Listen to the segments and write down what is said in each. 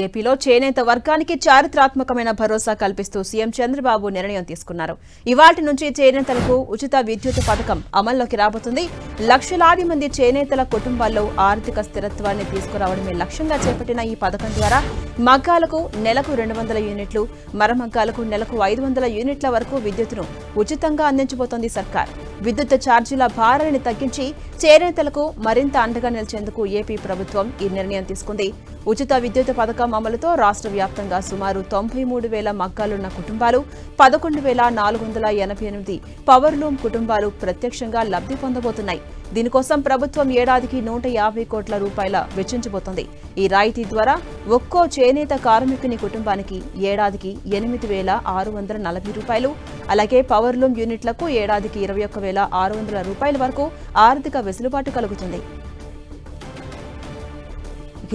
ఏపీలో చేనేత వర్గానికి చారిత్రాత్మకమైన భరోసా కల్పిస్తూ సీఎం చంద్రబాబు నిర్ణయం తీసుకున్నారు. ఇవాల్టి నుంచి చేనేతలకు ఉచిత విద్యుత్ పథకం అమల్లోకి రాబోతుంది. లక్షలాది మంది చేనేతల కుటుంబాల్లో ఆర్థిక స్థిరత్వాన్ని తీసుకురావడమే లక్ష్యంగా చేపట్టిన ఈ పథకం ద్వారా మగ్గాలకు నెలకు 200 యూనిట్లు, మరమగ్గాలకు నెలకు 500 యూనిట్ల వరకు విద్యుత్తును ఉచితంగా అందించబోతోంది సర్కార్. విద్యుత్ ఛార్జీల భారాన్ని తగ్గించి చేనేతలకు మరింత అండగా నిలిచేందుకు ఏపీ ప్రభుత్వం ఈ నిర్ణయం తీసుకుంది. ఉచిత విద్యుత్ పథకం అమలుతో రాష్ట్ర వ్యాప్తంగా సుమారు 93,000 మగ్గాలున్న కుటుంబాలు, 11,488 పవర్లూమ్ కుటుంబాలు ప్రత్యక్షంగా లబ్ధి పొందబోతున్నాయి. దీనికోసం ప్రభుత్వం ఏడాదికి 150 కోట్ల రూపాయల వెచ్చించబోతోంది. ఈ రాయితీ ద్వారా ఒక్కో చేనేత కార్మికుని కుటుంబానికి ఏడాదికి 8,640 రూపాయలు, అలాగే పవర్లూమ్ యూనిట్లకు ఏడాదికి 21,600 రూపాయల వరకు ఆర్థిక వెసులుబాటు కలుగుతుంది.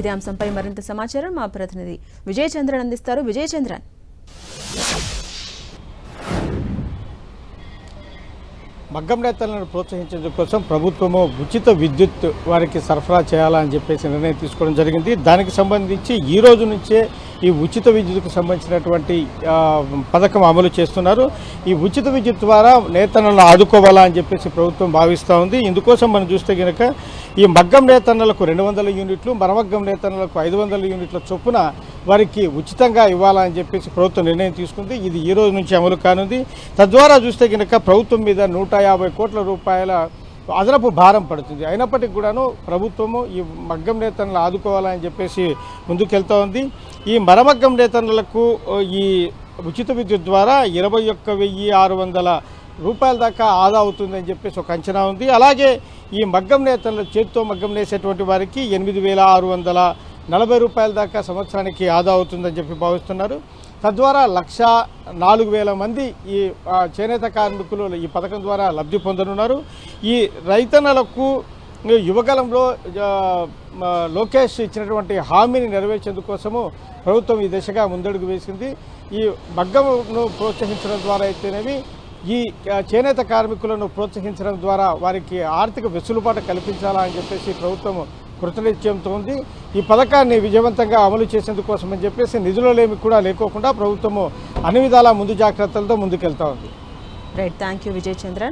ఇదే అంశంపై మరింత సమాచారం మా ప్రతినిధి విజయ్ చంద్రన్ అందిస్తారు. విజయ్ చంద్రన్, మగ్గం నేతలను ప్రోత్సహించడం కోసం ప్రభుత్వము ఉచిత విద్యుత్ వారికి సరఫరా చేయాలని చెప్పేసి నిర్ణయం తీసుకోవడం జరిగింది. దానికి సంబంధించి ఈ రోజు నుంచే ఈ ఉచిత విద్యుత్కు సంబంధించినటువంటి పథకం అమలు చేస్తున్నారు. ఈ ఉచిత విద్యుత్ ద్వారా నేతలను ఆదుకోవాలా అని చెప్పేసి ప్రభుత్వం భావిస్తూ ఉంది. ఇందుకోసం మనం చూస్తే కనుక ఈ మగ్గం నేతన్నలకు 200 యూనిట్లు, మరమగ్గం నేతన్నలకు 500 యూనిట్ల చొప్పున వారికి ఉచితంగా ఇవ్వాలని చెప్పేసి ప్రభుత్వం నిర్ణయం తీసుకుంది. ఇది ఈ రోజు నుంచి అమలు కానుంది. తద్వారా చూస్తే కనుక ప్రభుత్వం మీద 150 కోట్ల రూపాయల అదనపు భారం పడుతుంది. అయినప్పటికీ కూడాను ప్రభుత్వము ఈ మగ్గం నేతలను ఆదుకోవాలని చెప్పేసి ముందుకెళ్తా ఉంది. ఈ మరమగ్గం నేతలకు ఈ ఉచిత విద్యుత్ ద్వారా 21,600 రూపాయల దాకా ఆదా అవుతుందని చెప్పేసి ఒక అంచనా ఉంది. అలాగే ఈ మగ్గం నేతలు చేతితో మగ్గం నేసేటువంటి వారికి 8,640 రూపాయల దాకా సంవత్సరానికి ఆదా అవుతుందని చెప్పి భావిస్తున్నారు. తద్వారా 104,000 మంది ఈ చేనేత కార్మికులు ఈ పథకం ద్వారా లబ్ధి పొందనున్నారు. ఈ రైతన్నలకు యువకాలంలో లోకేష్ ఇచ్చినటువంటి హామీని నెరవేర్చేందుకోసము ప్రభుత్వం ఈ దిశగా ముందడుగు వేసింది. ఈ మగ్గమును ప్రోత్సహించడం ద్వారా అయితేనేమి, ఈ చేనేత కార్మికులను ప్రోత్సహించడం ద్వారా వారికి ఆర్థిక వెసులుబాటు కల్పించాలా అని చెప్పేసి ప్రభుత్వం కృతనిశ్చయంతో ఉంది. ఈ పథకాన్ని విజయవంతంగా అమలు చేసేందుకోసం అని చెప్పేసి నిధులలేమి కూడా లేకోకుండా ప్రభుత్వము అన్ని విధాల ముందు జాగ్రత్తలతో ముందుకెళ్తా ఉంది. Right, thank you Vijay Chandran.